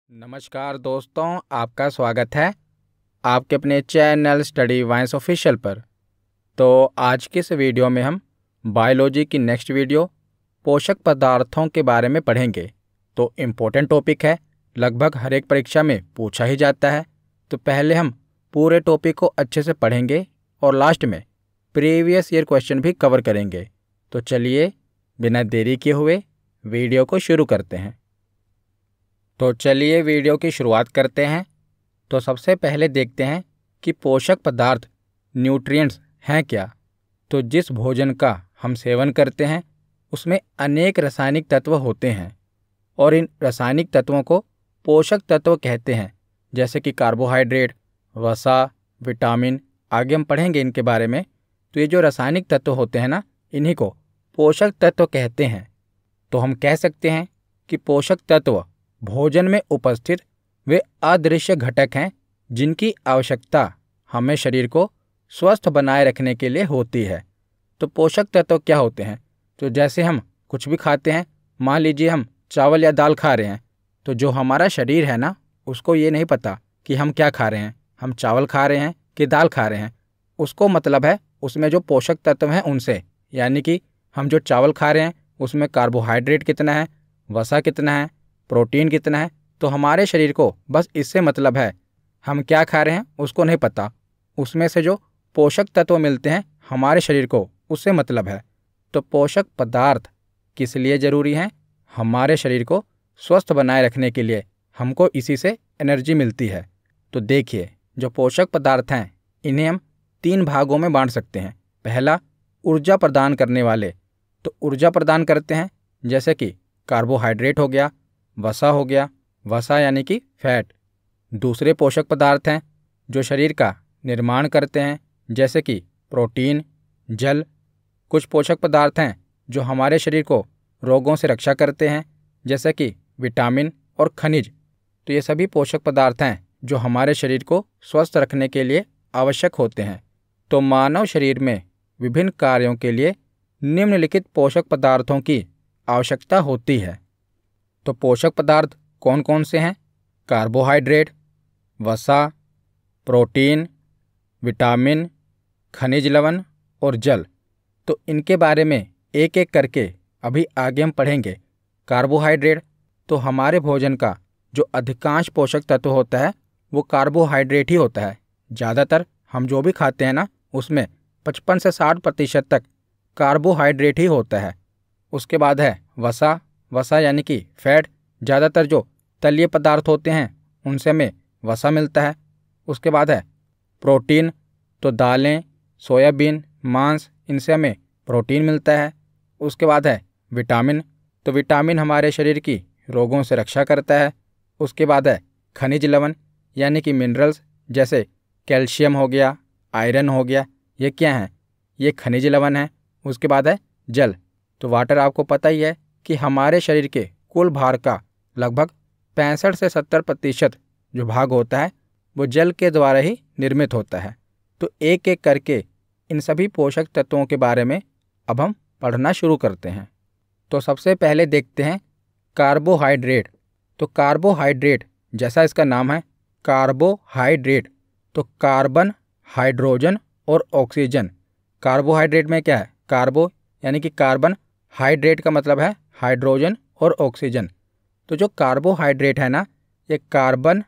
नमस्कार दोस्तों, आपका स्वागत है आपके अपने चैनल स्टडी वाइंस ऑफिशियल पर। तो आज के इस वीडियो में हम बायोलॉजी की नेक्स्ट वीडियो पोषक पदार्थों के बारे में पढ़ेंगे। तो इम्पोर्टेंट टॉपिक है, लगभग हर एक परीक्षा में पूछा ही जाता है। तो पहले हम पूरे टॉपिक को अच्छे से पढ़ेंगे और लास्ट में प्रीवियस ईयर क्वेश्चन भी कवर करेंगे। तो चलिए बिना देरी किए हुए वीडियो को शुरू करते हैं। तो चलिए वीडियो की शुरुआत करते हैं। तो सबसे पहले देखते हैं कि पोषक पदार्थ न्यूट्रिएंट्स हैं क्या। तो जिस भोजन का हम सेवन करते हैं उसमें अनेक रासायनिक तत्व होते हैं और इन रासायनिक तत्वों को पोषक तत्व कहते हैं, जैसे कि कार्बोहाइड्रेट, वसा, विटामिन। आगे हम पढ़ेंगे इनके बारे में। तो ये जो रासायनिक तत्व होते हैं ना, इन्हीं को पोषक तत्व कहते हैं। तो हम कह सकते हैं कि पोषक तत्व भोजन में उपस्थित वे अदृश्य घटक हैं जिनकी आवश्यकता हमें शरीर को स्वस्थ बनाए रखने के लिए होती है। तो पोषक तत्व क्या होते हैं? तो जैसे हम कुछ भी खाते हैं, मान लीजिए हम चावल या दाल खा रहे हैं, तो जो हमारा शरीर है ना, उसको ये नहीं पता कि हम क्या खा रहे हैं, हम चावल खा रहे हैं कि दाल खा रहे हैं। उसको मतलब है उसमें जो पोषक तत्व हैं उनसे, यानी कि हम जो चावल खा रहे हैं उसमें कार्बोहाइड्रेट कितना है, वसा कितना है, प्रोटीन कितना है। तो हमारे शरीर को बस इससे मतलब है, हम क्या खा रहे हैं उसको नहीं पता। उसमें से जो पोषक तत्व मिलते हैं हमारे शरीर को, उससे मतलब है। तो पोषक पदार्थ किस लिए ज़रूरी हैं? हमारे शरीर को स्वस्थ बनाए रखने के लिए। हमको इसी से एनर्जी मिलती है। तो देखिए, जो पोषक पदार्थ हैं इन्हें हम 3 भागों में बांट सकते हैं। पहला, ऊर्जा प्रदान करने वाले। तो ऊर्जा प्रदान करते हैं जैसे कि कार्बोहाइड्रेट हो गया, वसा हो गया, वसा यानी कि फैट। दूसरे पोषक पदार्थ हैं जो शरीर का निर्माण करते हैं, जैसे कि प्रोटीन, जल। कुछ पोषक पदार्थ हैं जो हमारे शरीर को रोगों से रक्षा करते हैं, जैसे कि विटामिन और खनिज। तो ये सभी पोषक पदार्थ हैं जो हमारे शरीर को स्वस्थ रखने के लिए आवश्यक होते हैं। तो मानव शरीर में विभिन्न कार्यों के लिए निम्नलिखित पोषक पदार्थों की आवश्यकता होती है। तो पोषक पदार्थ कौन कौन से हैं? कार्बोहाइड्रेट, वसा, प्रोटीन, विटामिन, खनिज लवण और जल। तो इनके बारे में एक एक करके अभी आगे हम पढ़ेंगे। कार्बोहाइड्रेट, तो हमारे भोजन का जो अधिकांश पोषक तत्व होता है वो कार्बोहाइड्रेट ही होता है। ज़्यादातर हम जो भी खाते हैं ना, उसमें 55 से 60% तक कार्बोहाइड्रेट ही होता है। उसके बाद है वसा। वसा यानी कि फैट। ज़्यादातर जो तलीय पदार्थ होते हैं उनसे हमें वसा मिलता है। उसके बाद है प्रोटीन। तो दालें, सोयाबीन, मांस, इनसे हमें प्रोटीन मिलता है। उसके बाद है विटामिन। तो विटामिन हमारे शरीर की रोगों से रक्षा करता है। उसके बाद है खनिज लवण यानी कि मिनरल्स, जैसे कैल्शियम हो गया, आयरन हो गया। ये क्या हैं? ये खनिज लवण है। उसके बाद है जल। तो वाटर आपको पता ही है कि हमारे शरीर के कुल भार का लगभग 65 से 70% जो भाग होता है वो जल के द्वारा ही निर्मित होता है। तो एक एक करके इन सभी पोषक तत्वों के बारे में अब हम पढ़ना शुरू करते हैं। तो सबसे पहले देखते हैं कार्बोहाइड्रेट। तो कार्बोहाइड्रेट, जैसा इसका नाम है कार्बोहाइड्रेट, तो कार्बन, हाइड्रोजन और ऑक्सीजन। कार्बोहाइड्रेट में क्या है? कार्बो यानी कि कार्बन, हाइड्रेट का मतलब है हाइड्रोजन और ऑक्सीजन। तो जो कार्बोहाइड्रेट है ना, ये कार्बन,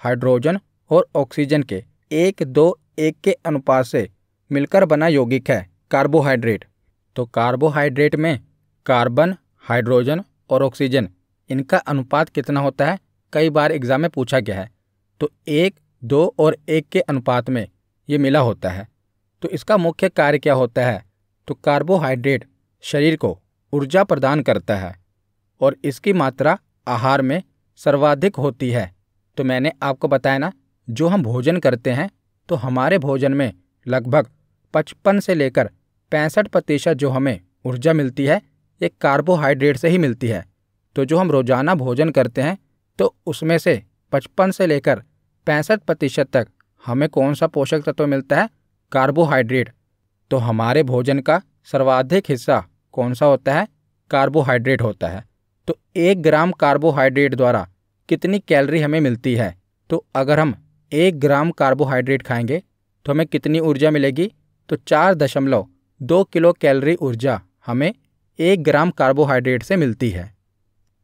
हाइड्रोजन और ऑक्सीजन के 1:2:1 के अनुपात से मिलकर बना यौगिक है कार्बोहाइड्रेट। तो कार्बोहाइड्रेट में कार्बन, हाइड्रोजन और ऑक्सीजन, इनका अनुपात कितना होता है? कई बार एग्जाम में पूछा गया है। तो 1, 2 और 1 के अनुपात में ये मिला होता है। तो इसका मुख्य कार्य क्या होता है? तो कार्बोहाइड्रेट शरीर को ऊर्जा प्रदान करता है और इसकी मात्रा आहार में सर्वाधिक होती है। तो मैंने आपको बताया ना, जो हम भोजन करते हैं तो हमारे भोजन में लगभग 55 से लेकर 65% जो हमें ऊर्जा मिलती है ये कार्बोहाइड्रेट से ही मिलती है। तो जो हम रोज़ाना भोजन करते हैं तो उसमें से 55 से लेकर 65% तक हमें कौन सा पोषक तत्व मिलता है? कार्बोहाइड्रेट। तो हमारे भोजन का सर्वाधिक हिस्सा कौन सा होता है? कार्बोहाइड्रेट होता है। तो 1 ग्राम कार्बोहाइड्रेट द्वारा कितनी कैलोरी हमें मिलती है। तो अगर हम 1 ग्राम कार्बोहाइड्रेट खाएंगे तो हमें कितनी ऊर्जा मिलेगी, तो 4.2 किलो कैलोरी ऊर्जा हमें 1 ग्राम कार्बोहाइड्रेट से मिलती है।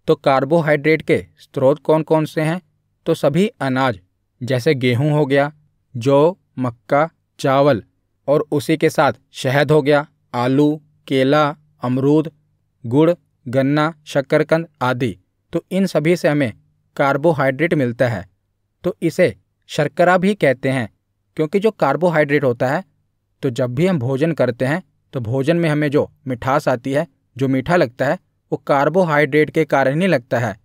तो कार्बोहाइड्रेट के स्रोत कौन कौन से हैं, तो सभी अनाज जैसे गेहूं हो गया, जौ, मक्का, चावल और उसी के साथ शहद हो गया, आलू, केला, अमरूद, गुड़, गन्ना, शक्करकंद आदि। तो इन सभी से हमें कार्बोहाइड्रेट मिलता है। तो इसे शर्करा भी कहते हैं, क्योंकि जो कार्बोहाइड्रेट होता है, तो जब भी हम भोजन करते हैं तो भोजन में हमें जो मिठास आती है, जो मीठा लगता है, वो कार्बोहाइड्रेट के कारण ही लगता है।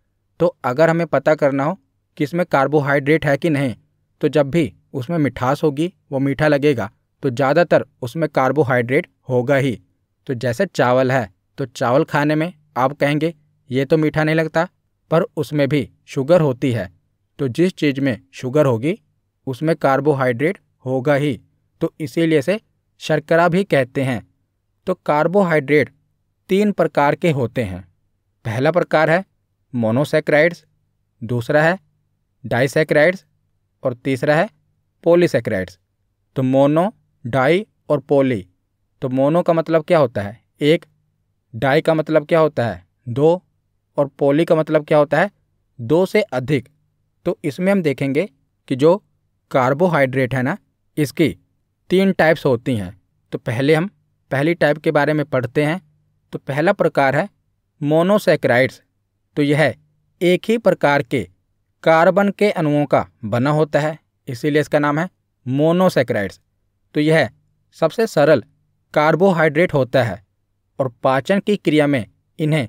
तो अगर हमें पता करना हो कि इसमें कार्बोहाइड्रेट है कि नहीं, तो जब भी उसमें मिठास होगी, वो मीठा लगेगा, तो ज़्यादातर उसमें कार्बोहाइड्रेट होगा ही। तो जैसे चावल है, तो चावल खाने में आप कहेंगे ये तो मीठा नहीं लगता, पर उसमें भी शुगर होती है। तो जिस चीज़ में शुगर होगी उसमें कार्बोहाइड्रेट होगा ही, तो इसीलिए से शर्करा भी कहते हैं। तो कार्बोहाइड्रेट 3 प्रकार के होते हैं। पहला प्रकार है मोनोसैकेराइड्स, दूसरा है डाइसैकेराइड्स और तीसरा है पॉलीसैकेराइड्स। तो मोनो, डाई और पॉली। तो मोनो का मतलब क्या होता है, 1, डाई का मतलब क्या होता है, 2 और पॉली का मतलब क्या होता है, 2 से अधिक। तो इसमें हम देखेंगे कि जो कार्बोहाइड्रेट है ना, इसकी 3 टाइप्स होती हैं। तो पहले हम पहली टाइप के बारे में पढ़ते हैं। तो पहला प्रकार है मोनोसैकेराइड्स। तो यह एक ही प्रकार के कार्बन के अणुओं का बना होता है, इसीलिए इसका नाम है मोनोसैकेराइड्स। तो यह सबसे सरल कार्बोहाइड्रेट होता है और पाचन की क्रिया में इन्हें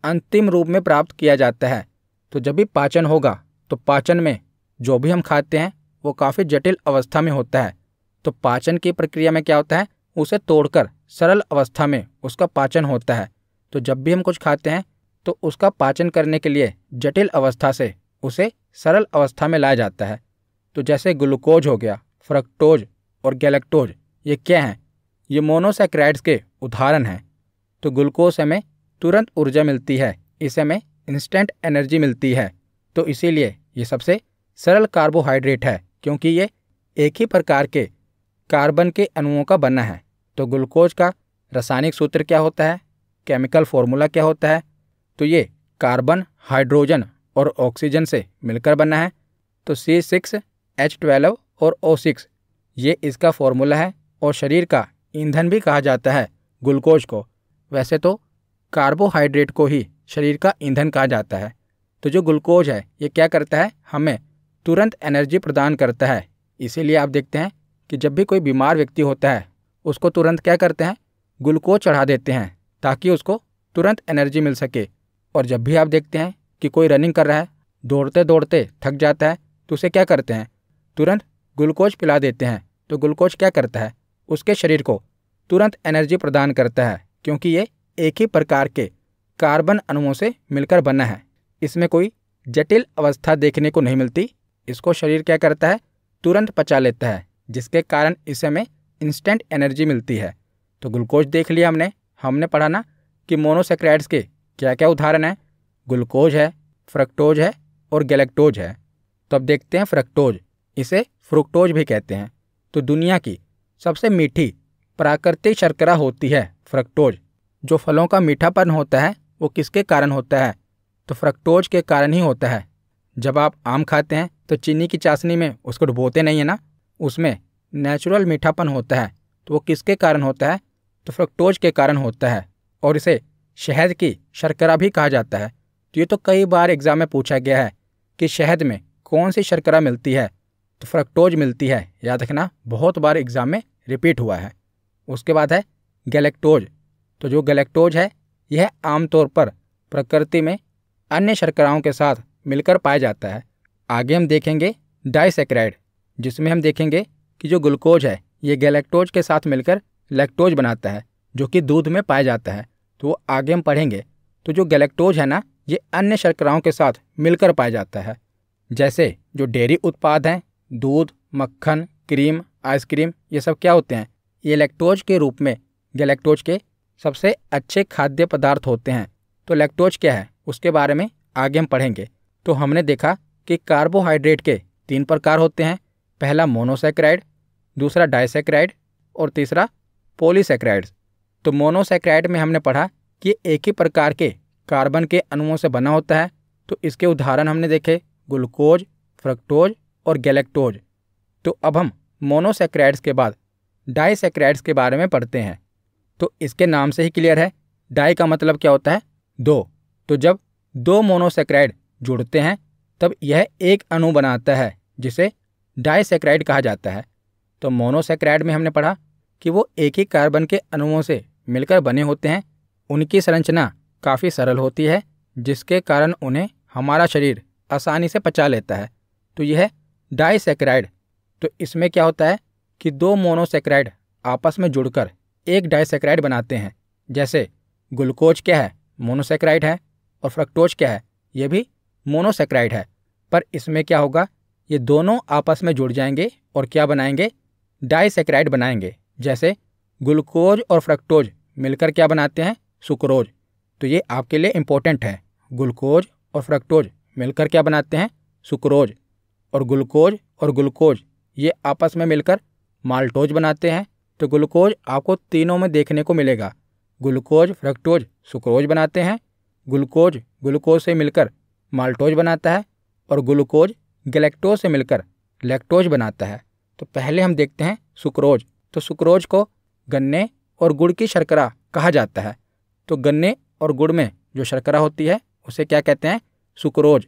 अंतिम रूप में प्राप्त किया जाता है। तो जब भी पाचन होगा तो पाचन में जो भी हम खाते हैं वो काफ़ी जटिल अवस्था में होता है। तो पाचन की प्रक्रिया में क्या होता है, उसे तोड़कर सरल अवस्था में उसका पाचन होता है। तो जब भी हम कुछ खाते हैं तो उसका पाचन करने के लिए जटिल अवस्था से उसे सरल अवस्था में लाया जाता है। तो जैसे ग्लूकोज हो गया, फ्रक्टोज और गैलेक्टोज, ये क्या हैं, ये मोनोसैकेराइड्स के उदाहरण हैं। तो ग्लूकोज से हमें तुरंत ऊर्जा मिलती है, इससे हमें इंस्टेंट एनर्जी मिलती है। तो इसीलिए ये सबसे सरल कार्बोहाइड्रेट है, क्योंकि ये एक ही प्रकार के कार्बन के अणुओं का बना है। तो ग्लूकोज का रासायनिक सूत्र क्या होता है, केमिकल फॉर्मूला क्या होता है, तो ये कार्बन, हाइड्रोजन और ऑक्सीजन से मिलकर बना है। तो C6H12 और O6 ये इसका फॉर्मूला है और शरीर का ईंधन भी कहा जाता है ग्लूकोज को। वैसे तो कार्बोहाइड्रेट को ही शरीर का ईंधन कहा जाता है। तो जो ग्लूकोज है ये क्या करता है, हमें तुरंत एनर्जी प्रदान करता है। इसीलिए आप देखते हैं कि जब भी कोई बीमार व्यक्ति होता है उसको तुरंत क्या करते हैं, ग्लूकोज चढ़ा देते हैं ताकि उसको तुरंत एनर्जी मिल सके। और जब भी आप देखते हैं कि कोई रनिंग कर रहा है, दौड़ते दौड़ते थक जाता है, तो उसे क्या करते हैं, तुरंत ग्लूकोज पिला देते हैं। तो ग्लूकोज क्या करता है, उसके शरीर को तुरंत एनर्जी प्रदान करता है, क्योंकि ये एक ही प्रकार के कार्बन अणुओं से मिलकर बना है। इसमें कोई जटिल अवस्था देखने को नहीं मिलती। इसको शरीर क्या करता है, तुरंत पचा लेता है, जिसके कारण इसे हमें इंस्टेंट एनर्जी मिलती है। तो ग्लूकोज देख लिया हमने पढ़ा ना कि मोनोसैकेराइड्स के क्या क्या उदाहरण हैं, ग्लूकोज है, फ्रक्टोज है और गैलेक्टोज है। तो अब देखते हैं फ्रक्टोज, इसे फ्रुक्टोज भी कहते हैं। तो दुनिया की सबसे मीठी प्राकृतिक शर्करा होती है फ्रक्टोज। जो फलों का मीठापन होता है वो किसके कारण होता है, तो फ्रक्टोज के कारण ही होता है। जब आप आम खाते हैं तो चीनी की चाशनी में उसको डुबोते नहीं है ना, उसमें नेचुरल मीठापन होता है। तो वो किसके कारण होता है, तो फ्रक्टोज के कारण होता है। और इसे शहद की शर्करा भी कहा जाता है। तो ये तो कई बार एग्जाम में पूछा गया है कि शहद में कौन सी शर्करा मिलती है, तो फ्रक्टोज मिलती है। याद रखना, बहुत बार एग्जाम में रिपीट हुआ है। उसके बाद है गैलेक्टोज। तो जो गैलेक्टोज है यह आमतौर पर प्रकृति में अन्य शर्कराओं के साथ मिलकर पाया जाता है। आगे हम देखेंगे डाइसैकेराइड, जिसमें हम देखेंगे कि जो ग्लूकोज है ये गैलेक्टोज के साथ मिलकर लैक्टोज बनाता है, जो कि दूध में पाया जाता है। तो वो आगे हम पढ़ेंगे। तो जो गैलेक्टोज है ना, ये अन्य शर्कराओं के साथ मिलकर पाया जाता है। जैसे जो डेयरी उत्पाद हैं, दूध, मक्खन, क्रीम, आइसक्रीम, ये सब क्या होते हैं, ये लैक्टोज के रूप में गैलेक्टोज के सबसे अच्छे खाद्य पदार्थ होते हैं। तो लैक्टोज क्या है उसके बारे में आगे हम पढ़ेंगे। तो हमने देखा कि कार्बोहाइड्रेट के 3 प्रकार होते हैं। पहला मोनोसैकेराइड, दूसरा डाइसैकेराइड और तीसरा पॉलीसैकेराइड्स। तो मोनोसैकेराइड में हमने पढ़ा कि एक ही प्रकार के कार्बन के अणुओं से बना होता है। तो इसके उदाहरण हमने देखे ग्लूकोज, फ्रक्टोज और गैलेक्टोज। तो अब हम मोनोसैकेराइड्स के बाद डाइसैकेराइड्स के बारे में पढ़ते हैं। तो इसके नाम से ही क्लियर है, डाई का मतलब क्या होता है, 2। तो जब 2 मोनोसैकेराइड जुड़ते हैं तब यह एक अणु बनाता है जिसे डाइसैकेराइड कहा जाता है। तो मोनोसैकेराइड में हमने पढ़ा कि वो एक ही कार्बन के अणुओं से मिलकर बने होते हैं। उनकी संरचना काफ़ी सरल होती है जिसके कारण उन्हें हमारा शरीर आसानी से पचा लेता है। तो यह डाइसैकेराइड। तो इसमें क्या होता है कि 2 मोनोसैकेराइड आपस में जुड़कर एक डाइसैकेराइड बनाते हैं। जैसे ग्लूकोज क्या है, मोनोसैकेराइड है, और फ्रक्टोज क्या है, ये भी मोनोसैकेराइड है। पर इसमें क्या होगा, ये दोनों आपस में जुड़ जाएंगे और क्या बनाएंगे, डाइसैकेराइड बनाएंगे। जैसे ग्लूकोज और फ्रक्टोज मिलकर क्या बनाते हैं, सुक्रोज। तो ये आपके लिए इम्पोर्टेंट है। ग्लूकोज और फ्रक्टोज मिलकर क्या बनाते हैं, सुक्रोज। और ग्लूकोज ये आपस में मिलकर माल्टोज बनाते हैं। तो ग्लूकोज आपको तीनों में देखने को मिलेगा। ग्लूकोज फ्रक्टोज सुक्रोज बनाते हैं, ग्लूकोज से मिलकर माल्टोज बनाता है, और ग्लूकोज गैलेक्टोज से मिलकर लैक्टोज बनाता है। तो पहले हम देखते हैं सुक्रोज। तो सुक्रोज को गन्ने और गुड़ की शर्करा कहा जाता है। तो गन्ने और गुड़ में जो शर्करा होती है उसे क्या कहते हैं, सुक्रोज।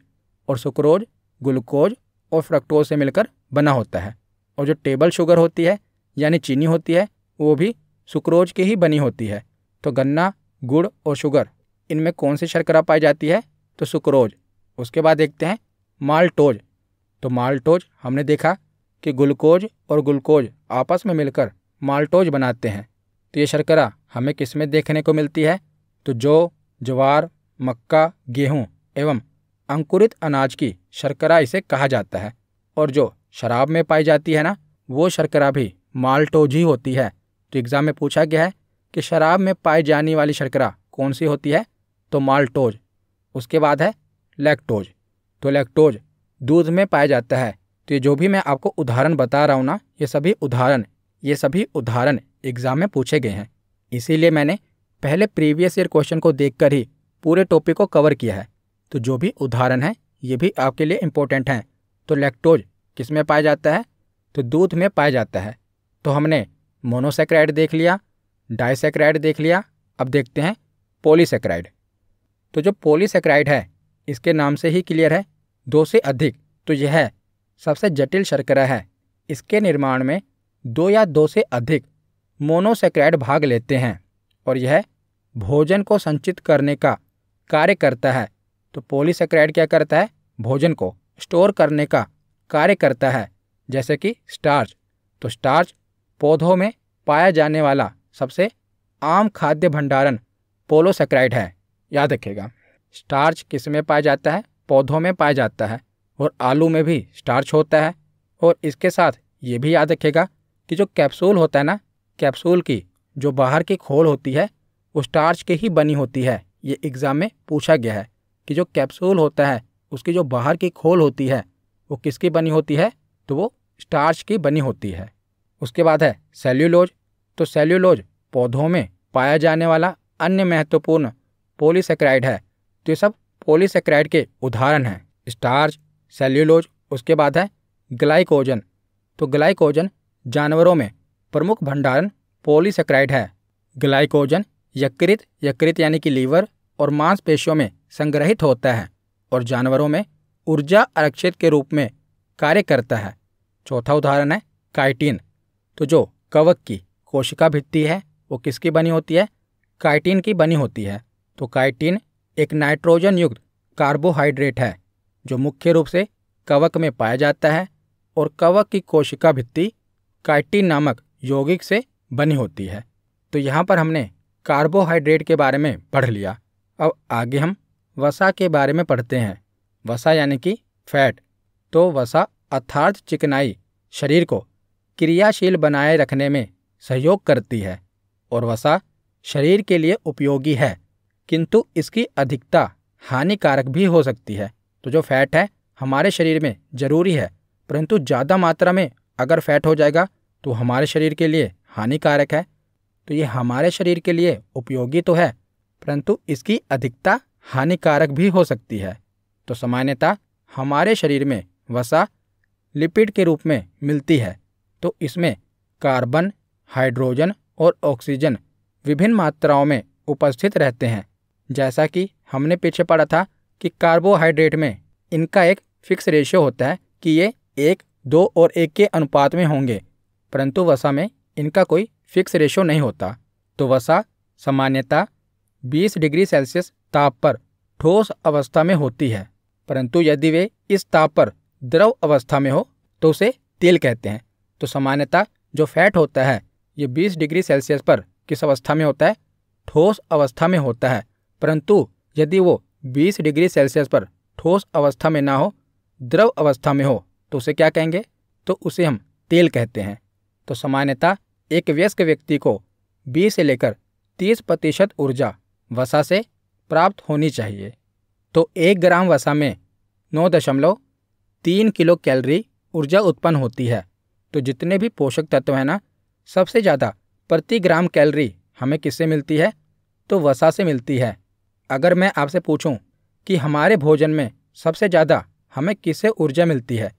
और सुक्रोज ग्लूकोज और फ्रक्टोज से मिलकर बना होता है। और जो टेबल शुगर होती है यानी चीनी होती है वो भी सुक्रोज की ही बनी होती है। तो गन्ना, गुड़ और शुगर, इनमें कौन सी शर्करा पाई जाती है, तो सुक्रोज। उसके बाद देखते हैं माल्टोज। तो माल्टोज हमने देखा कि ग्लूकोज और ग्लूकोज आपस में मिलकर माल्टोज बनाते हैं। तो ये शर्करा हमें किस में देखने को मिलती है, तो जौ, ज्वार, मक्का, गेहूँ एवं अंकुरित अनाज की शर्करा इसे कहा जाता है। और जो शराब में पाई जाती है ना, वो शर्करा भी माल्टोज ही होती है। तो एग्ज़ाम में पूछा गया है कि शराब में पाई जाने वाली शर्करा कौन सी होती है, तो माल्टोज। उसके बाद है लैक्टोज। तो लैक्टोज दूध में पाया जाता है। तो ये जो भी मैं आपको उदाहरण बता रहा हूँ ना, ये सभी उदाहरण एग्ज़ाम में पूछे गए हैं। इसीलिए मैंने पहले प्रीवियस ईयर क्वेश्चन को देखकर ही पूरे टॉपिक को कवर किया है। तो जो भी उदाहरण है ये भी आपके लिए इम्पोर्टेंट हैं। तो लैक्टोज किस में पाया जाता है, तो दूध में पाया जाता है। तो हमने मोनोसैकेराइड देख लिया, डाइसैकेराइड देख लिया। अब देखते हैं पॉलीसैकेराइड। तो जो पॉलीसैकेराइड है इसके नाम से ही क्लियर है, 2 से अधिक। तो यह सबसे जटिल शर्करा है। इसके निर्माण में 2 या 2 से अधिक मोनोसैकेराइड भाग लेते हैं और यह भोजन को संचित करने का कार्य करता है। तो पॉलीसैकेराइड क्या करता है, भोजन को स्टोर करने का कार्य करता है। जैसे कि स्टार्च। तो स्टार्च पौधों में पाया जाने वाला सबसे आम खाद्य भंडारण पॉलीसैकेराइड है, याद रखिएगा। स्टार्च किस में पाया जाता है, पौधों में पाया जाता है। और आलू में भी स्टार्च होता है। और इसके साथ ये भी याद रखिएगा कि जो कैप्सूल होता है ना, कैप्सूल की जो बाहर की खोल होती है वो स्टार्च की ही बनी होती है। ये एग्ज़ाम में पूछा गया है कि जो कैप्सूल होता है उसकी जो बाहर की खोल होती है वो किसकी बनी होती है, तो वो स्टार्च की बनी होती है। उसके बाद है सेल्यूलोज। तो सेल्यूलोज पौधों में पाया जाने वाला अन्य महत्वपूर्ण पॉलीसैकेराइड है। तो ये सब पॉलीसैकेराइड के उदाहरण हैं, स्टार्च, सेल्यूलोज। उसके बाद है ग्लाइकोजन। तो ग्लाइकोजन जानवरों में प्रमुख भंडारण पॉलीसैकेराइड है। ग्लाइकोजन यकृत यानी कि लीवर और मांसपेशियों में संग्रहित होता है और जानवरों में ऊर्जा आरक्षित के रूप में कार्य करता है। चौथा उदाहरण है काइटिन। तो जो कवक की कोशिका भित्ति है वो किसकी बनी होती है, काइटिन की बनी होती है। तो काइटिन एक नाइट्रोजन युक्त कार्बोहाइड्रेट है जो मुख्य रूप से कवक में पाया जाता है और कवक की कोशिका भित्ति काइटिन नामक यौगिक से बनी होती है। तो यहाँ पर हमने कार्बोहाइड्रेट के बारे में पढ़ लिया। अब आगे हम वसा के बारे में पढ़ते हैं। वसा यानी कि फैट। तो वसा अर्थात चिकनाई शरीर को क्रियाशील बनाए रखने में सहयोग करती है और वसा शरीर के लिए उपयोगी है, किंतु इसकी अधिकता हानिकारक भी हो सकती है। तो जो फैट है हमारे शरीर में ज़रूरी है, परंतु ज़्यादा मात्रा में अगर फैट हो जाएगा तो हमारे शरीर के लिए हानिकारक है। तो ये हमारे शरीर के लिए उपयोगी तो है, परंतु इसकी अधिकता हानिकारक भी हो सकती है। तो सामान्यतः हमारे शरीर में वसा लिपिड के रूप में मिलती है। तो इसमें कार्बन, हाइड्रोजन और ऑक्सीजन विभिन्न मात्राओं में उपस्थित रहते हैं। जैसा कि हमने पीछे पढ़ा था कि कार्बोहाइड्रेट में इनका एक फिक्स रेशियो होता है कि ये 1, 2 और 1 के अनुपात में होंगे, परंतु वसा में इनका कोई फिक्स रेशियो नहीं होता। तो वसा सामान्यतः 20 डिग्री सेल्सियस ताप पर ठोस अवस्था में होती है, परंतु यदि वे इस ताप पर द्रव अवस्था में हो तो उसे तेल कहते हैं। तो सामान्यतः जो फैट होता है ये 20 डिग्री सेल्सियस पर किस अवस्था में होता है? ठोस अवस्था में होता है। परंतु यदि वो 20 डिग्री सेल्सियस पर ठोस अवस्था में ना हो, द्रव अवस्था में हो, तो उसे क्या कहेंगे? तो उसे हम तेल कहते हैं। तो सामान्यतः एक वयस्क व्यक्ति को 20 से लेकर 30% ऊर्जा वसा से प्राप्त होनी चाहिए। तो 1 ग्राम वसा में 9.3 किलो कैलोरी ऊर्जा उत्पन्न होती है। तो जितने भी पोषक तत्व हैं ना, सबसे ज़्यादा प्रति ग्राम कैलोरी हमें किससे मिलती है? तो वसा से मिलती है। अगर मैं आपसे पूछूं कि हमारे भोजन में सबसे ज़्यादा हमें किससे ऊर्जा मिलती है,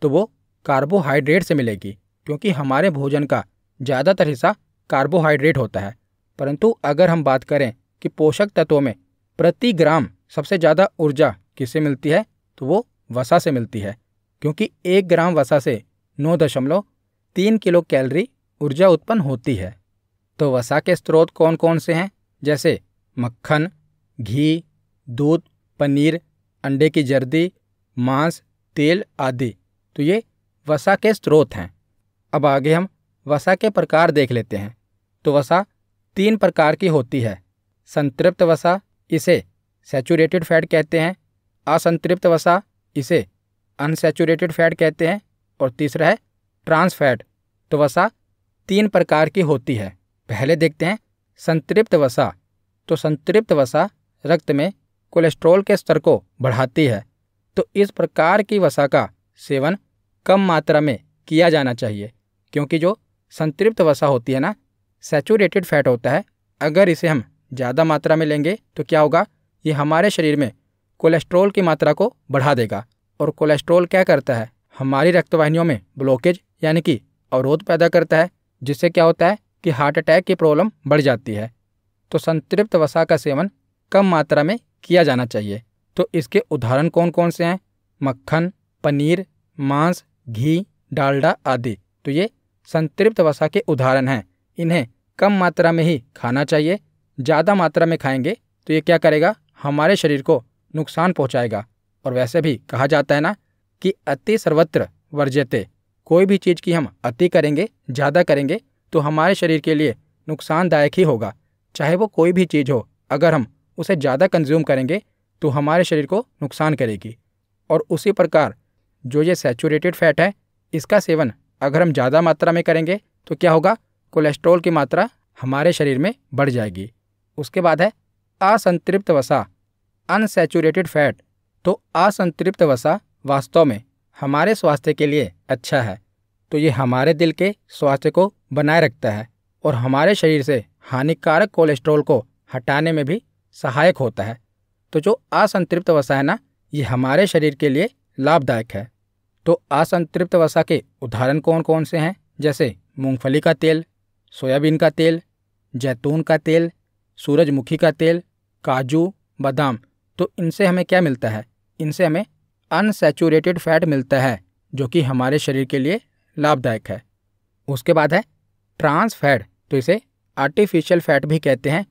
तो वो कार्बोहाइड्रेट से मिलेगी, क्योंकि हमारे भोजन का ज़्यादातर हिस्सा कार्बोहाइड्रेट होता है। परंतु अगर हम बात करें कि पोषक तत्वों में प्रति ग्राम सबसे ज़्यादा ऊर्जा किससे मिलती है, तो वो वसा से मिलती है, क्योंकि 1 ग्राम वसा से 9.3 किलो कैलोरी ऊर्जा उत्पन्न होती है। तो वसा के स्रोत कौन कौन से हैं? जैसे मक्खन, घी, दूध, पनीर, अंडे की जर्दी, मांस, तेल आदि। तो ये वसा के स्रोत हैं। अब आगे हम वसा के प्रकार देख लेते हैं। तो वसा 3 प्रकार की होती है। संतृप्त वसा, इसे सैचुरेटेड फैट कहते हैं। असंतृप्त वसा, इसे अनसैचुरेटेड फैट कहते हैं। और तीसरा है ट्रांस फैट। तो वसा 3 प्रकार की होती है। पहले देखते हैं संतृप्त वसा। तो संतृप्त वसा रक्त में कोलेस्ट्रॉल के स्तर को बढ़ाती है। तो इस प्रकार की वसा का सेवन कम मात्रा में किया जाना चाहिए, क्योंकि जो संतृप्त वसा होती है ना, सैचुरेटेड फैट होता है। अगर इसे हम ज़्यादा मात्रा में लेंगे तो क्या होगा? ये हमारे शरीर में कोलेस्ट्रॉल की मात्रा को बढ़ा देगा। और कोलेस्ट्रॉल क्या करता है? हमारी रक्तवाहिनियों में ब्लॉकेज यानी कि अवरोध पैदा करता है, जिससे क्या होता है कि हार्ट अटैक की प्रॉब्लम बढ़ जाती है। तो संतृप्त वसा का सेवन कम मात्रा में किया जाना चाहिए। तो इसके उदाहरण कौन कौन से हैं? मक्खन, पनीर, मांस, घी, डालडा आदि। तो ये संतृप्त वसा के उदाहरण हैं। इन्हें कम मात्रा में ही खाना चाहिए। ज़्यादा मात्रा में खाएंगे तो ये क्या करेगा? हमारे शरीर को नुकसान पहुंचाएगा। और वैसे भी कहा जाता है ना कि अति सर्वत्र वर्ज्यते। कोई भी चीज़ की हम अति करेंगे, ज़्यादा करेंगे तो हमारे शरीर के लिए नुकसानदायक ही होगा। चाहे वो कोई भी चीज़ हो, अगर हम उसे ज़्यादा कंज्यूम करेंगे तो हमारे शरीर को नुकसान करेगी। और उसी प्रकार जो ये सैचुरेटेड फैट है, इसका सेवन अगर हम ज़्यादा मात्रा में करेंगे तो क्या होगा? कोलेस्ट्रॉल की मात्रा हमारे शरीर में बढ़ जाएगी। उसके बाद है असंतृप्त वसा, अनसैचुरेटेड फैट। तो असंतृप्त वसा वास्तव में हमारे स्वास्थ्य के लिए अच्छा है। तो ये हमारे दिल के स्वास्थ्य को बनाए रखता है और हमारे शरीर से हानिकारक कोलेस्ट्रॉल को हटाने में भी सहायक होता है। तो जो असंतृप्त वसा है ना, ये हमारे शरीर के लिए लाभदायक है। तो असंतृप्त वसा के उदाहरण कौन कौन से हैं? जैसे मूंगफली का तेल, सोयाबीन का तेल, जैतून का तेल, सूरजमुखी का तेल, काजू, बादाम। तो इनसे हमें क्या मिलता है? इनसे हमें अनसैचुरेटेड फैट मिलता है, जो कि हमारे शरीर के लिए लाभदायक है। उसके बाद है ट्रांस फैट। तो इसे आर्टिफिशियल फैट भी कहते हैं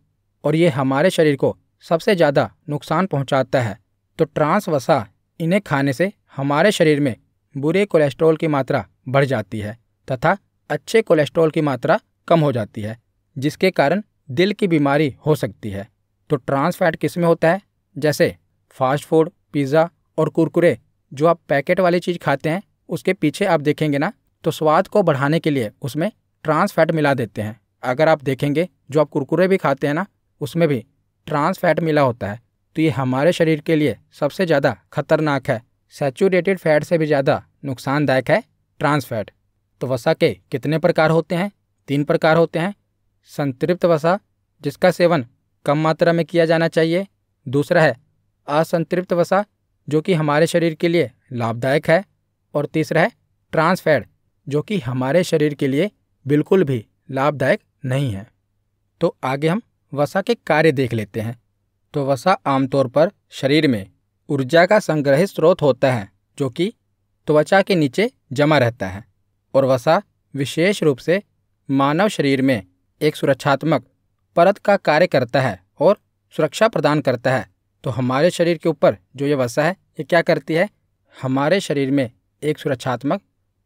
और ये हमारे शरीर को सबसे ज़्यादा नुकसान पहुंचाता है। तो ट्रांस वसा, इन्हें खाने से हमारे शरीर में बुरे कोलेस्ट्रॉल की मात्रा बढ़ जाती है तथा अच्छे कोलेस्ट्रॉल की मात्रा कम हो जाती है, जिसके कारण दिल की बीमारी हो सकती है। तो ट्रांस फैट किस में होता है? जैसे फास्ट फूड, पिज़्ज़ा और कुरकुरे, जो आप पैकेट वाली चीज़ खाते हैं, उसके पीछे आप देखेंगे ना, तो स्वाद को बढ़ाने के लिए उसमें ट्रांस फैट मिला देते हैं। अगर आप देखेंगे जो आप कुरकुरे भी खाते हैं ना, उसमें भी ट्रांस फैट मिला होता है। तो ये हमारे शरीर के लिए सबसे ज़्यादा खतरनाक है। सैचुरेटेड फैट से भी ज़्यादा नुकसानदायक है ट्रांस फैट। तो वसा के कितने प्रकार होते हैं? 3 प्रकार होते हैं। संतृप्त वसा, जिसका सेवन कम मात्रा में किया जाना चाहिए। दूसरा है असंतृप्त वसा, जो कि हमारे शरीर के लिए लाभदायक है। और तीसरा है ट्रांस फैट, जो कि हमारे शरीर के लिए बिल्कुल भी लाभदायक नहीं है। तो आगे हम वसा के कार्य देख लेते हैं। तो वसा आमतौर पर शरीर में ऊर्जा का संग्रहित स्रोत होता है, जो कि त्वचा के नीचे जमा रहता है। और वसा विशेष रूप से मानव शरीर में एक सुरक्षात्मक परत का कार्य करता है और सुरक्षा प्रदान करता है। तो हमारे शरीर के ऊपर जो ये वसा है, ये क्या करती है? हमारे शरीर में एक सुरक्षात्मक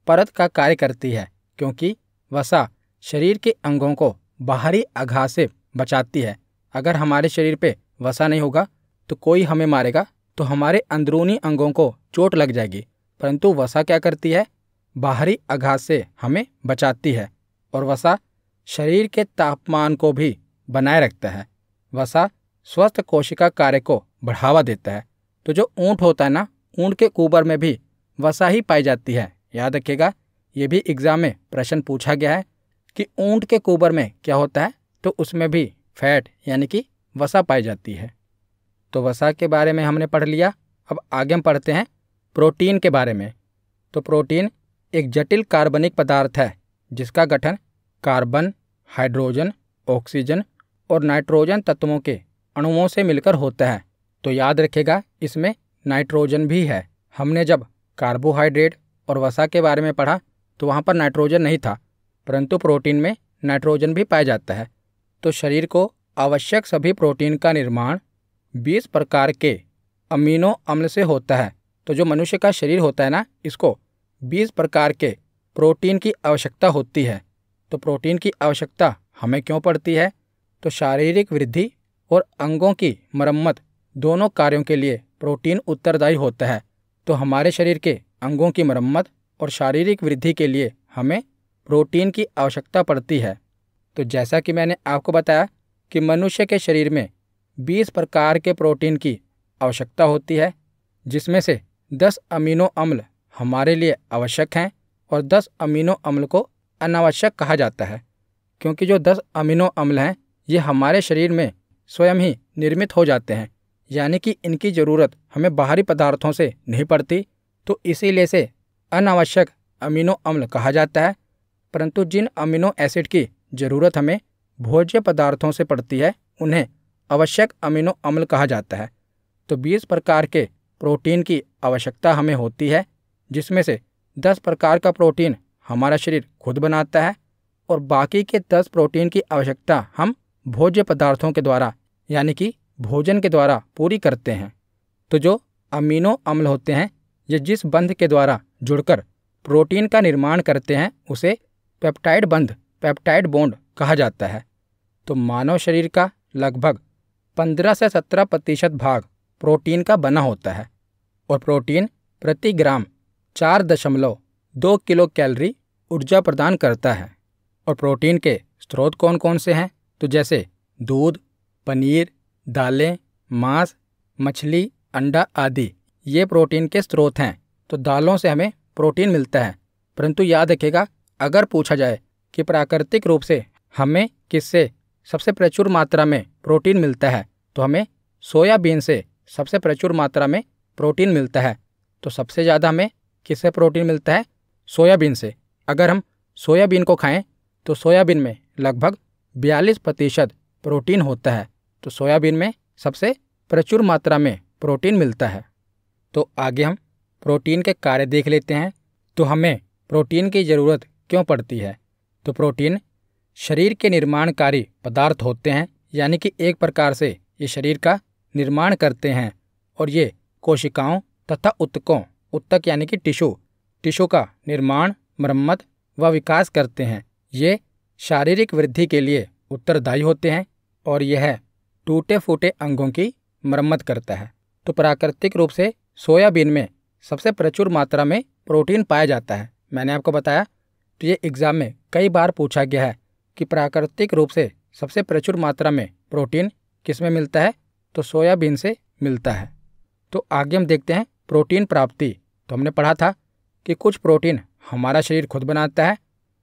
परत का कार्य करती है, क्योंकि वसा शरीर के अंगों को बाहरी आघात से बचाती है। अगर हमारे शरीर पे वसा नहीं होगा तो कोई हमें मारेगा तो हमारे अंदरूनी अंगों को चोट लग जाएगी, परंतु वसा क्या करती है? बाहरी आघात से हमें बचाती है। और वसा शरीर के तापमान को भी बनाए रखता है। वसा स्वस्थ कोशिका कार्य को बढ़ावा देता है। तो जो ऊँट होता है ना, ऊँट के कुबर में भी वसा ही पाई जाती है। याद रखिएगा, ये भी एग्जाम में प्रश्न पूछा गया है कि ऊँट के कुबर में क्या होता है, तो उसमें भी फैट यानी कि वसा पाई जाती है। तो वसा के बारे में हमने पढ़ लिया। अब आगे हम पढ़ते हैं प्रोटीन के बारे में। तो प्रोटीन एक जटिल कार्बनिक पदार्थ है, जिसका गठन कार्बन, हाइड्रोजन, ऑक्सीजन और नाइट्रोजन तत्वों के अणुओं से मिलकर होता है। तो याद रखिएगा, इसमें नाइट्रोजन भी है। हमने जब कार्बोहाइड्रेट और वसा के बारे में पढ़ा तो वहाँ पर नाइट्रोजन नहीं था, परंतु प्रोटीन में नाइट्रोजन भी पाया जाता है। तो शरीर को आवश्यक सभी प्रोटीन का निर्माण 20 प्रकार के अमीनो अम्ल से होता है। तो जो मनुष्य का शरीर होता है ना, इसको 20 प्रकार के प्रोटीन की आवश्यकता होती है। तो प्रोटीन की आवश्यकता हमें क्यों पड़ती है? तो शारीरिक वृद्धि और अंगों की मरम्मत दोनों कार्यों के लिए प्रोटीन उत्तरदायी होता है। तो हमारे शरीर के अंगों की मरम्मत और शारीरिक वृद्धि के लिए हमें प्रोटीन की आवश्यकता पड़ती है। तो जैसा कि मैंने आपको बताया कि मनुष्य के शरीर में 20 प्रकार के प्रोटीन की आवश्यकता होती है, जिसमें से 10 अमीनो अम्ल हमारे लिए आवश्यक हैं और 10 अमीनो अम्ल को अनावश्यक कहा जाता है। क्योंकि जो 10 अमीनो अम्ल हैं, ये हमारे शरीर में स्वयं ही निर्मित हो जाते हैं, यानी कि इनकी ज़रूरत हमें बाहरी पदार्थों से नहीं पड़ती। तो इसीलिए से अनावश्यक अमीनो अम्ल कहा जाता है। परंतु जिन अमीनो एसिड की ज़रूरत हमें भोज्य पदार्थों से पड़ती है, उन्हें आवश्यक अमीनो अम्ल कहा जाता है। तो 20 प्रकार के प्रोटीन की आवश्यकता हमें होती है, जिसमें से 10 प्रकार का प्रोटीन हमारा शरीर खुद बनाता है और बाकी के 10 प्रोटीन की आवश्यकता हम भोज्य पदार्थों के द्वारा यानी कि भोजन के द्वारा पूरी करते हैं। तो जो अमीनो अम्ल होते हैं, ये जिस बंध के द्वारा जुड़कर प्रोटीन का निर्माण करते हैं, उसे पेप्टाइड बंध, पेप्टाइड बॉन्ड कहा जाता है। तो मानव शरीर का लगभग 15 से 17% भाग प्रोटीन का बना होता है और प्रोटीन प्रति ग्राम 4.2 किलो कैलोरी ऊर्जा प्रदान करता है। और प्रोटीन के स्रोत कौन कौन से हैं? तो जैसे दूध, पनीर, दालें, मांस, मछली, अंडा आदि ये प्रोटीन के स्रोत हैं। तो दालों से हमें प्रोटीन मिलता है। परंतु याद रखिएगा, अगर पूछा जाए कि प्राकृतिक रूप से हमें किससे सबसे प्रचुर मात्रा में प्रोटीन मिलता है, तो हमें सोयाबीन से सबसे प्रचुर मात्रा में प्रोटीन मिलता है। तो सबसे ज़्यादा हमें किससे प्रोटीन मिलता है? सोयाबीन से। अगर हम सोयाबीन को खाएं तो सोयाबीन में लगभग 42% प्रोटीन होता है। तो सोयाबीन में सबसे प्रचुर मात्रा में प्रोटीन मिलता है। तो आगे हम प्रोटीन के कार्य देख लेते हैं। तो हमें प्रोटीन की ज़रूरत क्यों पड़ती है? तो प्रोटीन शरीर के निर्माणकारी पदार्थ होते हैं, यानी कि एक प्रकार से ये शरीर का निर्माण करते हैं और ये कोशिकाओं तथा ऊतक यानी कि टिश्यू का निर्माण, मरम्मत व विकास करते हैं। ये शारीरिक वृद्धि के लिए उत्तरदायी होते हैं और यह टूटे फूटे अंगों की मरम्मत करता है। तो प्राकृतिक रूप से सोयाबीन में सबसे प्रचुर मात्रा में प्रोटीन पाया जाता है। मैंने आपको बताया, तो ये एग्ज़ाम में कई बार पूछा गया है कि प्राकृतिक रूप से सबसे प्रचुर मात्रा में प्रोटीन किस में मिलता है? तो सोयाबीन से मिलता है। तो आगे हम देखते हैं प्रोटीन प्राप्ति। तो हमने पढ़ा था कि कुछ प्रोटीन हमारा शरीर खुद बनाता है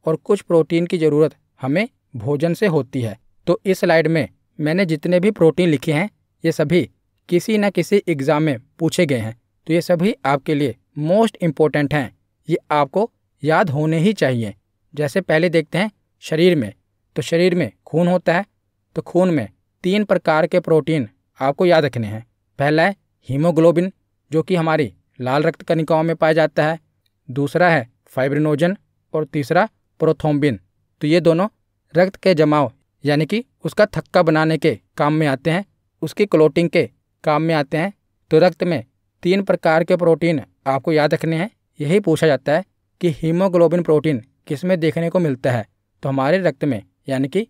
और कुछ प्रोटीन की ज़रूरत हमें भोजन से होती है। तो इस स्लाइड में मैंने जितने भी प्रोटीन लिखे हैं ये सभी किसी न किसी एग्ज़ाम में पूछे गए हैं। तो ये सभी आपके लिए मोस्ट इम्पोर्टेंट हैं, ये आपको याद होने ही चाहिए। जैसे पहले देखते हैं शरीर में। तो शरीर में खून होता है, तो खून में 3 प्रकार के प्रोटीन आपको याद रखने हैं। पहला है हीमोग्लोबिन, जो कि हमारी लाल रक्त कणिकाओं में पाया जाता है। दूसरा है फाइब्रिनोजन और तीसरा प्रोथ्रोम्बिन। तो ये दोनों रक्त के जमाव यानी कि उसका थक्का बनाने के काम में आते हैं, उसकी क्लोटिंग के काम में आते हैं। तो रक्त में 3 प्रकार के प्रोटीन आपको याद रखने हैं। यही पूछा जाता है कि हीमोग्लोबिन प्रोटीन किस में देखने को मिलता है। तो हमारे रक्त में यानी कि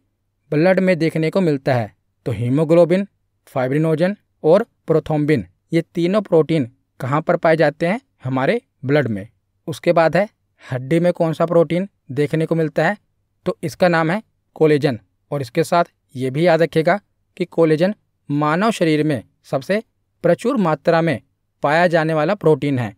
ब्लड में देखने को मिलता है। तो हीमोग्लोबिन, फाइब्रिनोजन और प्रोथ्रोम्बिन, ये तीनों प्रोटीन कहाँ पर पाए जाते हैं? हमारे ब्लड में। उसके बाद है हड्डी में कौन सा प्रोटीन देखने को मिलता है? तो इसका नाम है कोलेजन। और इसके साथ ये भी याद रखिएगा कि कोलेजन मानव शरीर में सबसे प्रचुर मात्रा में पाया जाने वाला प्रोटीन है।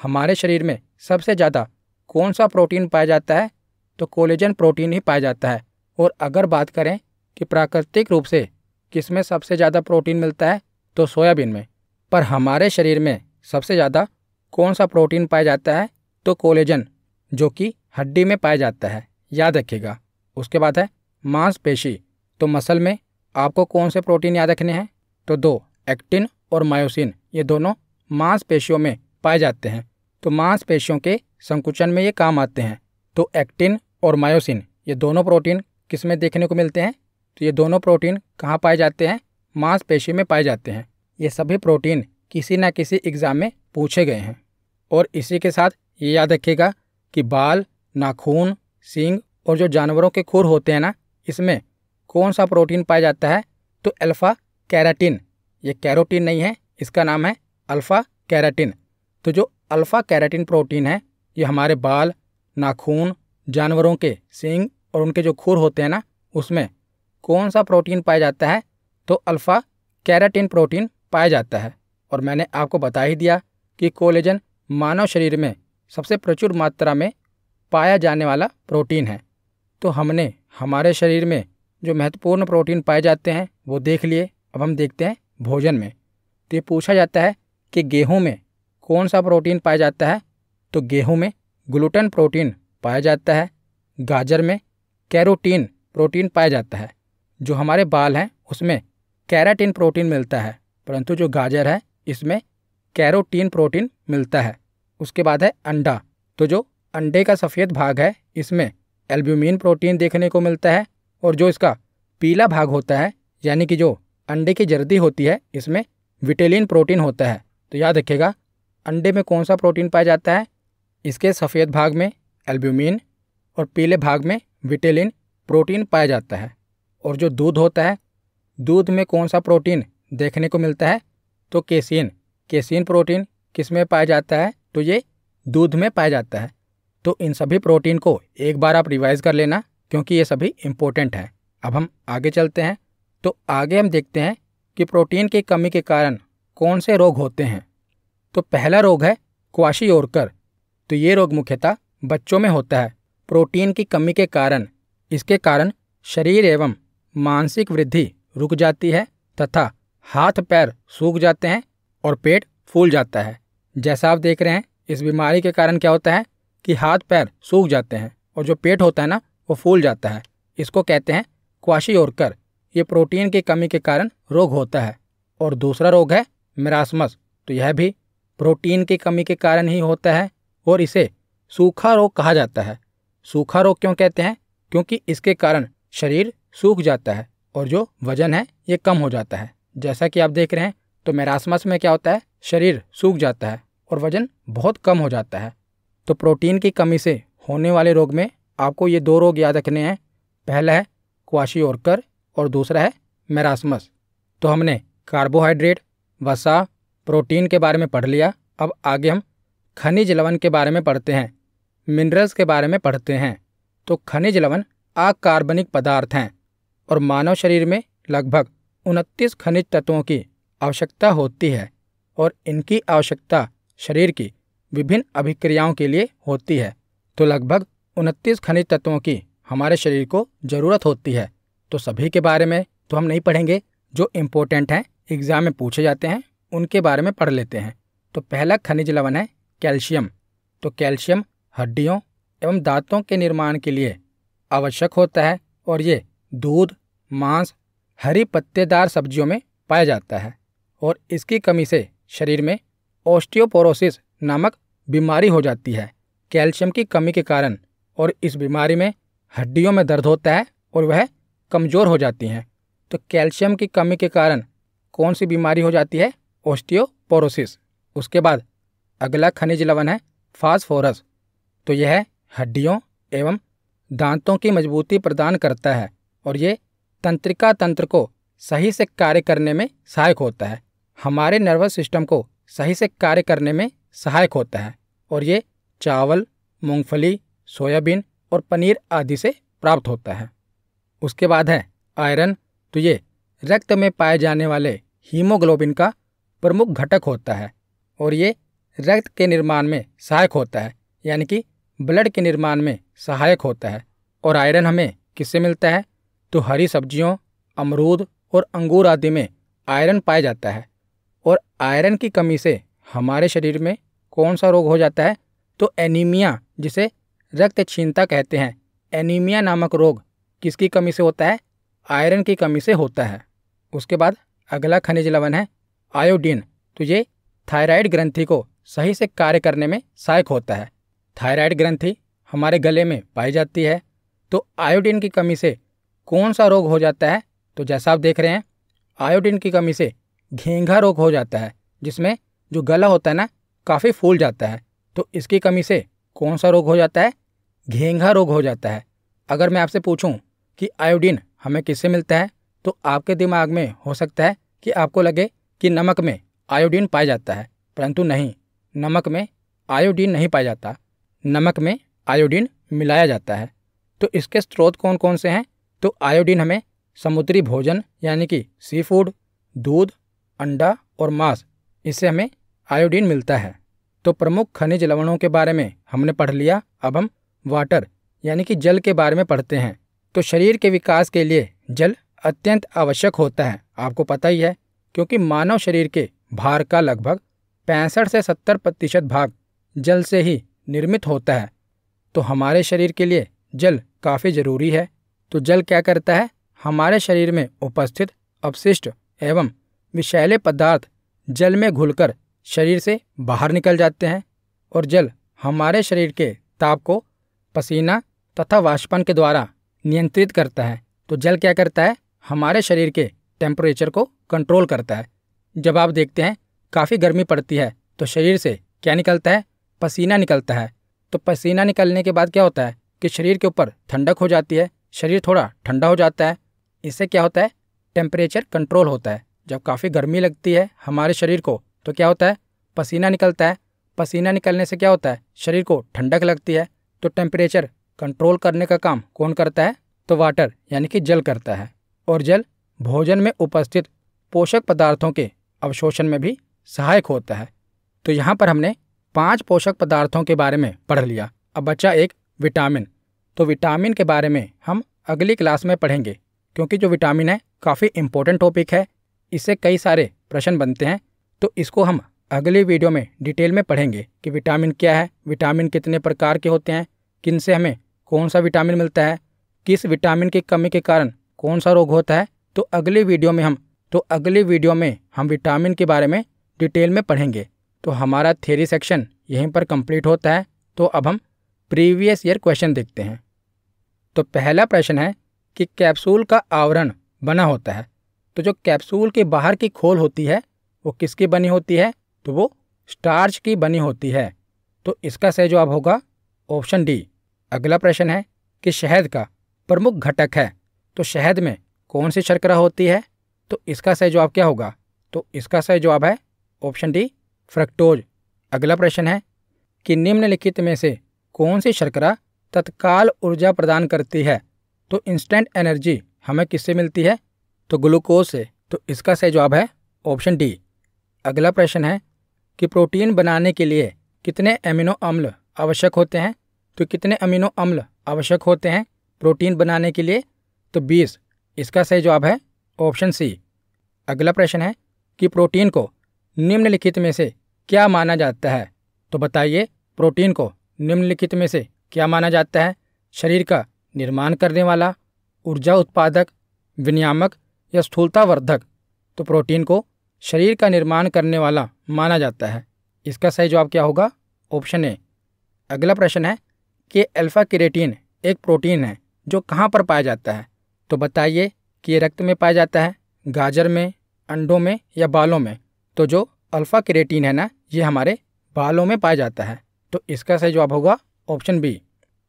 हमारे शरीर में सबसे ज़्यादा कौन सा प्रोटीन पाया जाता है? तो कोलेजन प्रोटीन ही पाया जाता है। और अगर बात करें कि प्राकृतिक रूप से किस में सबसे ज़्यादा प्रोटीन मिलता है, तो सोयाबीन में। पर हमारे शरीर में सबसे ज़्यादा कौन सा प्रोटीन पाया जाता है? तो कोलेजन, जो कि हड्डी में पाया जाता है, याद रखिएगा। उसके बाद है मांसपेशी। तो मसल में आपको कौन से प्रोटीन याद रखने हैं? तो 2, एक्टिन और मायोसिन, ये दोनों मांसपेशियों में पाए जाते हैं। तो मांसपेशियों के संकुचन में ये काम आते हैं। तो एक्टिन और मायोसिन, ये दोनों प्रोटीन किस में देखने को मिलते हैं? तो ये दोनों प्रोटीन कहाँ पाए जाते हैं? मांसपेशी में पाए जाते हैं। ये सभी प्रोटीन किसी न किसी एग्ज़ाम में पूछे गए हैं। और इसी के साथ ये याद रखिएगा कि बाल, नाखून, सींग और जो जानवरों के खुर होते हैं ना, इसमें कौन सा प्रोटीन पाया जाता है? तो अल्फ़ा कैराटिन। ये कैरोटीन नहीं है, इसका नाम है अल्फ़ा कैराटिन। तो जो अल्फ़ा कैराटिन प्रोटीन है, ये हमारे बाल, नाखून, जानवरों के सींग और उनके जो खुर होते हैं ना, उसमें कौन सा प्रोटीन पाया जाता है? तो अल्फ़ा कैराटिन प्रोटीन पाया जाता है। और मैंने आपको बता ही दिया कि कोलेजन मानव शरीर में सबसे प्रचुर मात्रा में पाया जाने वाला प्रोटीन है। तो हमने हमारे शरीर में जो महत्वपूर्ण प्रोटीन पाए जाते हैं वो देख लिए। अब हम देखते हैं भोजन में। तो ये पूछा जाता है कि गेहूं में कौन सा प्रोटीन पाया जाता है? तो गेहूं में ग्लूटेन प्रोटीन पाया जाता है। गाजर में कैरोटीन प्रोटीन पाया जाता है। जो हमारे बाल हैं उसमें कैराटिन प्रोटीन मिलता है, परंतु जो गाजर है इसमें कैरोटीन प्रोटीन मिलता है। उसके बाद है अंडा। तो जो अंडे का सफ़ेद भाग है इसमें एल्ब्यूमिन प्रोटीन देखने को मिलता है। और जो इसका पीला भाग होता है यानी कि जो अंडे की जर्दी होती है, इसमें विटेलिन प्रोटीन होता है। तो याद रखिएगा अंडे में कौन सा प्रोटीन पाया जाता है? इसके सफ़ेद भाग में एल्ब्यूमिन और पीले भाग में विटेलिन प्रोटीन पाया जाता है। और जो दूध होता है, दूध में कौन सा प्रोटीन देखने को मिलता है? तो केसीन। केसीन प्रोटीन किस में पाया जाता है? तो ये दूध में पाया जाता है। तो इन सभी प्रोटीन को एक बार आप रिवाइज कर लेना, क्योंकि ये सभी इम्पोर्टेंट हैं। अब हम आगे चलते हैं। तो आगे हम देखते हैं कि प्रोटीन की कमी के कारण कौन से रोग होते हैं। तो पहला रोग है क्वाशियोरकर। तो ये रोग मुख्यतः बच्चों में होता है। प्रोटीन की कमी के कारण इसके कारण शरीर एवं मानसिक वृद्धि रुक जाती है तथा हाथ पैर सूख जाते हैं और पेट फूल जाता है। जैसा आप देख रहे हैं, इस बीमारी के कारण क्या होता है कि हाथ पैर सूख जाते हैं और जो पेट होता है ना, वो फूल जाता है। इसको कहते हैं क्वाशियोरकर। ये प्रोटीन की कमी के कारण रोग होता है। और दूसरा रोग है मेरास्मस। तो यह भी प्रोटीन की कमी के कारण ही होता है और इसे सूखा रोग कहा जाता है। सूखा रोग क्यों कहते हैं? क्योंकि इसके कारण शरीर सूख जाता है और जो वजन है ये कम हो जाता है। जैसा कि आप देख रहे हैं, तो मेरास्मस में क्या होता है? शरीर सूख जाता है और वजन बहुत कम हो जाता है। तो प्रोटीन की कमी से होने वाले रोग में आपको ये 2 रोग याद रखने हैं। पहला है क्वाशियोरकर और दूसरा है मेरास्मस। तो हमने कार्बोहाइड्रेट, वसा, प्रोटीन के बारे में पढ़ लिया। अब आगे हम खनिज लवण के बारे में पढ़ते हैं, मिनरल्स के बारे में पढ़ते हैं। तो खनिज लवण अकार्बनिक पदार्थ हैं और मानव शरीर में लगभग 29 खनिज तत्वों की आवश्यकता होती है और इनकी आवश्यकता शरीर की विभिन्न अभिक्रियाओं के लिए होती है। तो लगभग 29 खनिज तत्वों की हमारे शरीर को ज़रूरत होती है। तो सभी के बारे में तो हम नहीं पढ़ेंगे, जो इम्पोर्टेंट हैं, एग्ज़ाम में पूछे जाते हैं, उनके बारे में पढ़ लेते हैं। तो पहला खनिज लवण है कैल्शियम। तो कैल्शियम हड्डियों एवं दांतों के निर्माण के लिए आवश्यक होता है और ये दूध, मांस, हरी पत्तेदार सब्जियों में पाया जाता है और इसकी कमी से शरीर में ऑस्टियोपोरोसिस नामक बीमारी हो जाती है कैल्शियम की कमी के कारण, और इस बीमारी में हड्डियों में दर्द होता है और वह कमज़ोर हो जाती हैं। तो कैल्शियम की कमी के कारण कौन सी बीमारी हो जाती है? ऑस्टियोपोरोसिस। उसके बाद अगला खनिज लवण है फास्फोरस। तो यह हड्डियों एवं दांतों की मजबूती प्रदान करता है और ये तंत्रिका तंत्र को सही से कार्य करने में सहायक होता है, हमारे नर्वस सिस्टम को सही से कार्य करने में सहायक होता है और ये चावल, मूंगफली, सोयाबीन और पनीर आदि से प्राप्त होता है। उसके बाद है आयरन। तो ये रक्त में पाए जाने वाले हीमोग्लोबिन का प्रमुख घटक होता है और ये रक्त के निर्माण में सहायक होता है, यानी कि ब्लड के निर्माण में सहायक होता है। और आयरन हमें किससे मिलता है? तो हरी सब्जियों, अमरूद और अंगूर आदि में आयरन पाया जाता है। और आयरन की कमी से हमारे शरीर में कौन सा रोग हो जाता है? तो एनीमिया, जिसे रक्तक्षीणता कहते हैं, एनीमिया नामक रोग किसकी कमी से होता है? आयरन की कमी से होता है। उसके बाद अगला खनिज लवण है आयोडीन। तो ये थायराइड ग्रंथि को सही से कार्य करने में सहायक होता है। थायराइड ग्रंथि हमारे गले में पाई जाती है। तो आयोडीन की कमी से कौन सा रोग हो जाता है? तो जैसा आप देख रहे हैं, आयोडीन की कमी से घेंघा रोग हो जाता है, जिसमें जो गला होता है ना, काफ़ी फूल जाता है। तो इसकी कमी से कौन सा रोग हो जाता है? घेंघा रोग हो जाता है। अगर मैं आपसे पूछूं कि आयोडीन हमें किससे मिलता है, तो आपके दिमाग में हो सकता है कि आपको लगे कि नमक में आयोडीन पाया जाता है, परंतु नहीं, नमक में आयोडीन नहीं पाया जाता। नमक में आयोडीन मिलाया जाता है। तो इसके स्रोत कौन कौन से हैं? तो आयोडीन हमें समुद्री भोजन यानी कि सी फूड, दूध, अंडा और मांस, इससे हमें आयोडीन मिलता है। तो प्रमुख खनिज लवणों के बारे में हमने पढ़ लिया। अब हम वाटर यानी कि जल के बारे में पढ़ते हैं। तो शरीर के विकास के लिए जल अत्यंत आवश्यक होता है, आपको पता ही है, क्योंकि मानव शरीर के भार का लगभग 65 से 70% भाग जल से ही निर्मित होता है। तो हमारे शरीर के लिए जल काफ़ी ज़रूरी है। तो जल क्या करता है? हमारे शरीर में उपस्थित अपशिष्ट एवं विषैले पदार्थ जल में घुलकर शरीर से बाहर निकल जाते हैं और जल हमारे शरीर के ताप को पसीना तथा वाष्पन के द्वारा नियंत्रित करता है। तो जल क्या करता है? हमारे शरीर के टेम्परेचर को कंट्रोल करता है। जब आप देखते हैं काफ़ी गर्मी पड़ती है तो शरीर से क्या निकलता है? पसीना निकलता है। तो पसीना निकलने के बाद क्या होता है कि शरीर के ऊपर ठंडक हो जाती है, शरीर थोड़ा ठंडा हो जाता है। इससे क्या होता है? टेम्परेचर कंट्रोल होता है। जब काफ़ी गर्मी लगती है हमारे शरीर को तो क्या होता है? पसीना निकलता है। पसीना निकलने से क्या होता है? शरीर को ठंडक लगती है। तो टेम्परेचर कंट्रोल करने का काम कौन करता है? तो वाटर यानी कि जल करता है। और जल भोजन में उपस्थित पोषक पदार्थों के अवशोषण में भी सहायक होता है। तो यहाँ पर हमने 5 पोषक पदार्थों के बारे में पढ़ लिया। अब बचा एक विटामिन। तो विटामिन के बारे में हम अगली क्लास में पढ़ेंगे, क्योंकि जो विटामिन है काफ़ी इम्पोर्टेंट टॉपिक है, इससे कई सारे प्रश्न बनते हैं। तो इसको हम अगली वीडियो में डिटेल में पढ़ेंगे कि विटामिन क्या है, विटामिन कितने प्रकार के होते हैं, किन से हमें कौन सा विटामिन मिलता है, किस विटामिन की कमी के कारण कौन सा रोग होता है। तो अगली वीडियो में हम विटामिन के बारे में डिटेल में पढ़ेंगे। तो हमारा थ्योरी सेक्शन यहीं पर कंप्लीट होता है। तो अब हम प्रीवियस ईयर क्वेश्चन देखते हैं। तो पहला प्रश्न है कि कैप्सूल का आवरण बना होता है। तो जो कैप्सूल के बाहर की खोल होती है वो किसकी बनी होती है? तो वो स्टार्च की बनी होती है। तो इसका सही जवाब होगा ऑप्शन डी। अगला प्रश्न है कि शहद का प्रमुख घटक है। तो शहद में कौन सी शर्करा होती है? तो इसका सही जवाब क्या होगा? तो इसका सही जवाब है ऑप्शन डी, फ्रक्टोज। अगला प्रश्न है कि निम्नलिखित में से कौन सी शर्करा तत्काल ऊर्जा प्रदान करती है? तो इंस्टेंट एनर्जी हमें किससे मिलती है? तो ग्लूकोज से। तो इसका सही जवाब है ऑप्शन डी। अगला प्रश्न है कि प्रोटीन बनाने के लिए कितने अमीनो अम्ल आवश्यक होते हैं? तो कितने अमीनो अम्ल आवश्यक होते हैं प्रोटीन बनाने के लिए? तो 20। इसका सही जवाब है ऑप्शन सी। अगला प्रश्न है कि प्रोटीन को निम्नलिखित में से क्या माना जाता है? तो बताइए, प्रोटीन को निम्नलिखित में से क्या माना जाता है? शरीर का निर्माण करने वाला, ऊर्जा उत्पादक, विनियामक या स्थूलतावर्धक? तो प्रोटीन को शरीर का निर्माण करने वाला माना जाता है। इसका सही जवाब क्या होगा? Option A. अगला प्रश्न है कि अल्फा केरेटिन एक प्रोटीन है जो कहाँ पर पाया जाता है? तो बताइए कि ये रक्त में पाया जाता है, गाजर में, अंडों में या बालों में? तो जो अल्फा केरेटिन है ना, ये हमारे बालों में पाया जाता है। तो इसका सही जवाब होगा ऑप्शन बी।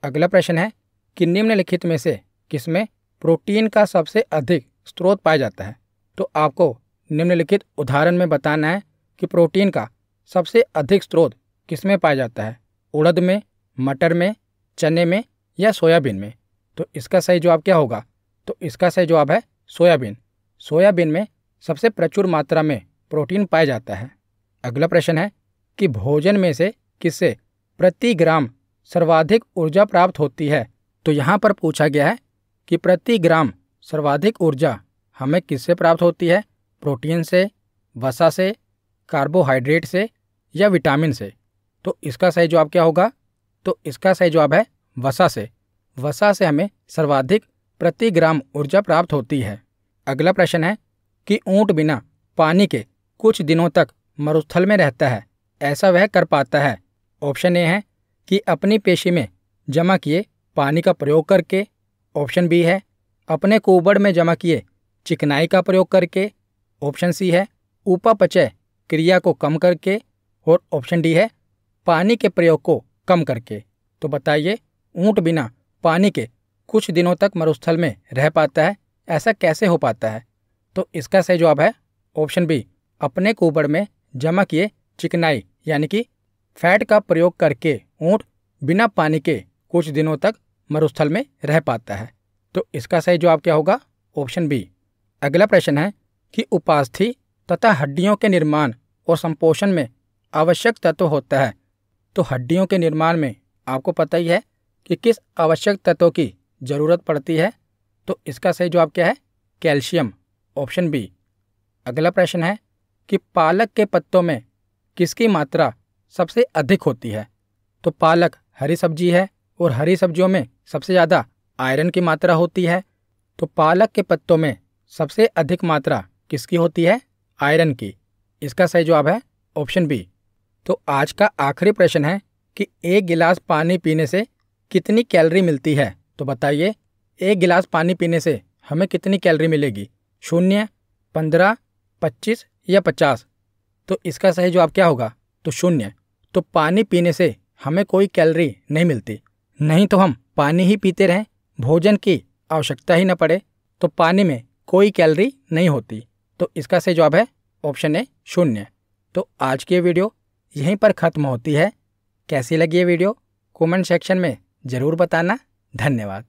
अगला प्रश्न है कि निम्नलिखित में से किसमें प्रोटीन का सबसे अधिक स्रोत पाया जाता है? तो आपको निम्नलिखित उदाहरण में बताना है कि प्रोटीन का सबसे अधिक स्रोत किसमें पाया जाता है? उड़द में, मटर में, चने में या सोयाबीन में? तो इसका सही जवाब क्या होगा? तो इसका सही जवाब है सोयाबीन। सोयाबीन में सबसे प्रचुर मात्रा में प्रोटीन पाया जाता है। अगला प्रश्न है कि भोजन में से किससे प्रति ग्राम सर्वाधिक ऊर्जा प्राप्त होती है? तो यहाँ पर पूछा गया है कि प्रति ग्राम सर्वाधिक ऊर्जा हमें किससे प्राप्त होती है? प्रोटीन से, वसा से, कार्बोहाइड्रेट से या विटामिन से? तो इसका सही जवाब क्या होगा? तो इसका सही जवाब है वसा से। वसा से हमें सर्वाधिक प्रति ग्राम ऊर्जा प्राप्त होती है। अगला प्रश्न है कि ऊंट बिना पानी के कुछ दिनों तक मरुस्थल में रहता है, ऐसा वह कर पाता है? ऑप्शन ए है कि अपनी पेशी में जमा किए पानी का प्रयोग करके। ऑप्शन बी है अपने कुबड़ में जमा किए चिकनाई का प्रयोग करके। ऑप्शन सी है उपापचय क्रिया को कम करके। और ऑप्शन डी है पानी के प्रयोग को कम करके। तो बताइए, ऊंट बिना पानी के कुछ दिनों तक मरुस्थल में रह पाता है, ऐसा कैसे हो पाता है? तो इसका सही जवाब है ऑप्शन बी, अपने कुबड़ में जमा किए चिकनाई यानी कि फैट का प्रयोग करके ऊंट बिना पानी के कुछ दिनों तक मरुस्थल में रह पाता है। तो इसका सही जवाब क्या होगा? Option B. अगला प्रश्न है कि उपास्थि तथा हड्डियों के निर्माण और संपोषण में आवश्यक तत्व होता है। तो हड्डियों के निर्माण में आपको पता ही है कि किस आवश्यक तत्वों की जरूरत पड़ती है। तो इसका सही जवाब क्या है? कैल्शियम। Option B. अगला प्रश्न है कि पालक के पत्तों में किसकी मात्रा सबसे अधिक होती है? तो पालक हरी सब्जी है और हरी सब्जियों में सबसे ज़्यादा आयरन की मात्रा होती है। तो पालक के पत्तों में सबसे अधिक मात्रा किसकी होती है? आयरन की। इसका सही जवाब है ऑप्शन बी। तो आज का आखिरी प्रश्न है कि एक गिलास पानी पीने से कितनी कैलोरी मिलती है? तो बताइए, एक गिलास पानी पीने से हमें कितनी कैलोरी मिलेगी? 0, 15, 25 या 50? तो इसका सही जवाब क्या होगा? तो 0। तो पानी पीने से हमें कोई कैलोरी नहीं मिलती। नहीं तो हम पानी ही पीते रहें, भोजन की आवश्यकता ही न पड़े, तो पानी में कोई कैलोरी नहीं होती। तो इसका सही जवाब है ऑप्शन ए, 0। तो आज की ये वीडियो यहीं पर ख़त्म होती है। कैसी लगी ये वीडियो कमेंट सेक्शन में ज़रूर बताना। धन्यवाद।